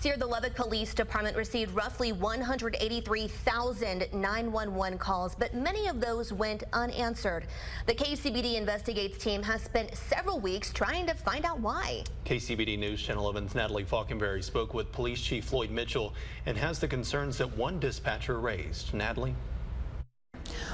Last year, the Lubbock Police Department received roughly 183,000 911 calls, but many of those went unanswered. The KCBD Investigates team has spent several weeks trying to find out why. KCBD News Channel 11's Natalie Faulkenberry spoke with Police Chief Floyd Mitchell and has the concerns that one dispatcher raised. Natalie?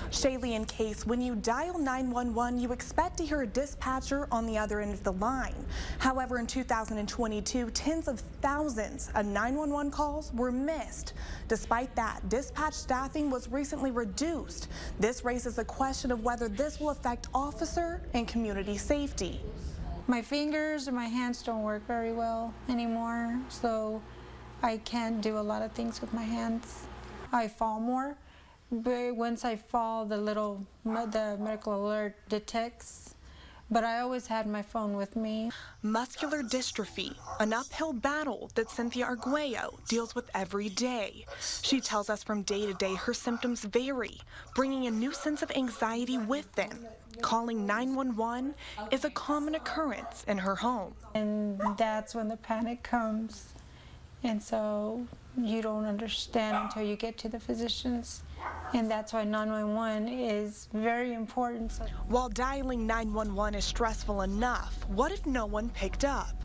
Shaylee and Case, when you dial 911, you expect to hear a dispatcher on the other end of the line. However, in 2022, tens of thousands of 911 calls were missed. Despite that, dispatch staffing was recently reduced. This raises a question of whether this will affect officer and community safety. My fingers and my hands don't work very well anymore, so I can't do a lot of things with my hands. I fall more. But once I fall, the medical alert detects, but I always had my phone with me. Muscular dystrophy, an uphill battle that Cynthia Arguello deals with every day. She tells us from day to day her symptoms vary, bringing a new sense of anxiety with them. Calling 911 is a common occurrence in her home. And that's when the panic comes. And so you don't understand until you get to the physicians. And that's why 911 is very important. While dialing 911 is stressful enough, what if no one picked up?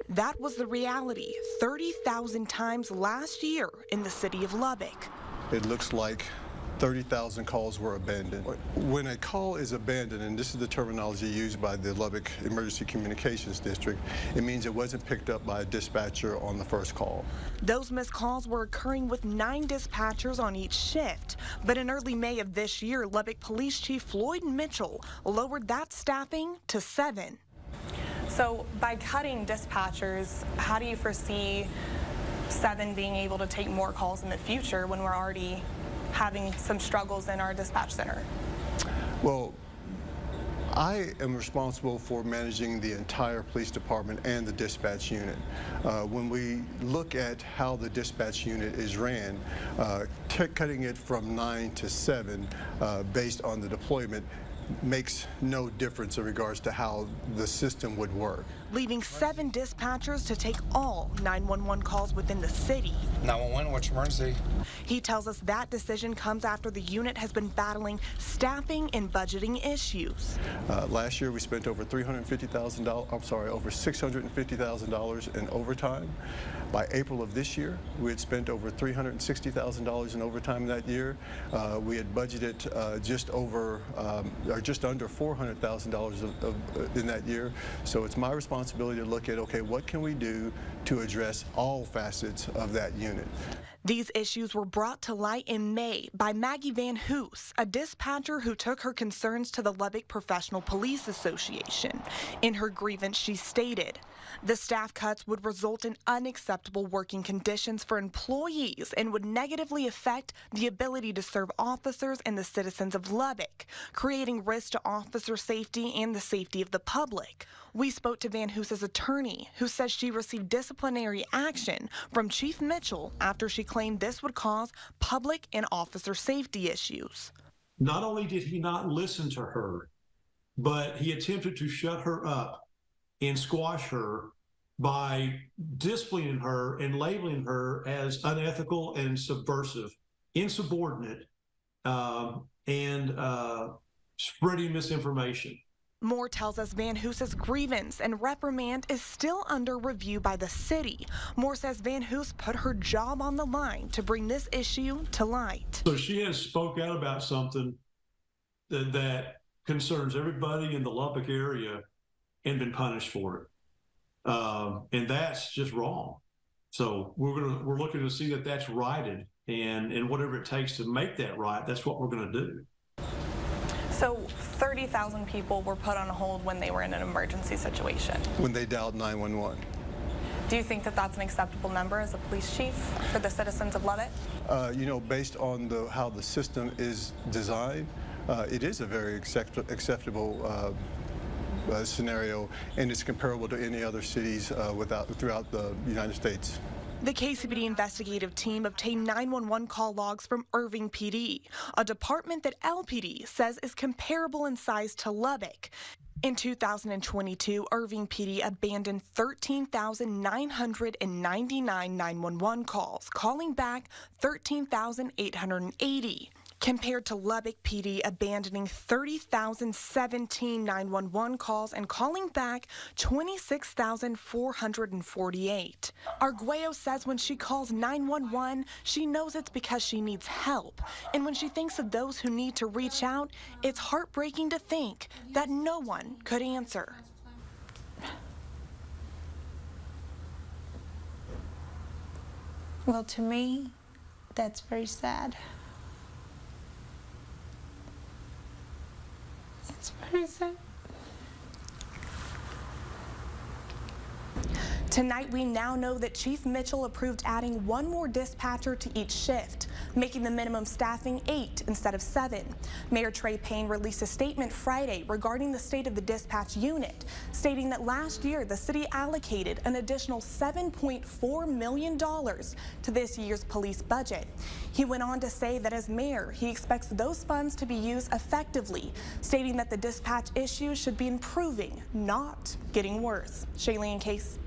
That was the reality 30,000 times last year in the city of Lubbock. It looks like 30,000 calls were abandoned. When a call is abandoned, and this is the terminology used by the Lubbock Emergency Communications District, it means it wasn't picked up by a dispatcher on the first call. Those missed calls were occurring with 9 dispatchers on each shift. But in early May of this year, Lubbock Police Chief Floyd Mitchell lowered that staffing to 7. So by cutting dispatchers, how do you foresee 7 being able to take more calls in the future when we're already having some struggles in our dispatch center? Well, I am responsible for managing the entire police department and the dispatch unit. When we look at how the dispatch unit is ran, cutting it from 9 to 7 based on the deployment makes no difference in regards to how the system would work. Leaving 7 dispatchers to take all 911 calls within the city. 911, what's your emergency? He tells us that decision comes after the unit has been battling staffing and budgeting issues. Last year we spent over $350,000, I'm sorry, over $650,000 in overtime. By April of this year, we had spent over $360,000 in overtime that year. We had budgeted just under $400,000 in that year. So it's my responsibility to look at, okay, what can we do to address all facets of that unit? These issues were brought to light in May by Maggie Van Hoos, a dispatcher who took her concerns to the Lubbock Professional Police Association. In her grievance, she stated, the staff cuts would result in unacceptable working conditions for employees and would negatively affect the ability to serve officers and the citizens of Lubbock, creating risk to officer safety and the safety of the public. We spoke to Van Hoos's attorney, who says she received disciplinary action from Chief Mitchell after she claimed this would cause public and officer safety issues. Not only did he not listen to her, but he attempted to shut her up and squash her by disciplining her and labeling her as unethical and subversive, insubordinate, and spreading misinformation. Moore tells us Van Hoos's grievance and reprimand is still under review by the city. Moore says Van Hoos put her job on the line to bring this issue to light. So she has spoke out about something that concerns everybody in the Lubbock area and been punished for it. And that's just wrong. So we're looking to see that that's righted, and whatever it takes to make that right, that's what we're going to do. So 30,000 people were put on hold when they were in an emergency situation. When they dialed 911. Do you think that that's an acceptable number as a police chief for the citizens of Lubbock? You know, based on how the system is designed, it is a very acceptable scenario, and it's comparable to any other cities throughout the United States. The KCBD investigative team obtained 911 call logs from Irving PD, a department that LPD says is comparable in size to Lubbock. In 2022, Irving PD abandoned 13,999 911 calls, calling back 13,880. Compared to Lubbock PD abandoning 30,017 911 calls and calling back 26,448. Arguello says when she calls 911, she knows it's because she needs help. And when she thinks of those who need to reach out, it's heartbreaking to think that no one could answer. Well, to me, that's very sad. It's very sad. Tonight, we now know that Chief Mitchell approved adding one more dispatcher to each shift, making the minimum staffing 8 instead of 7. Mayor Trey Payne released a statement Friday regarding the state of the dispatch unit, stating that last year the city allocated an additional $7.4 million to this year's police budget. He went on to say that as mayor, he expects those funds to be used effectively, stating that the dispatch issue should be improving, not getting worse. Shailene Case.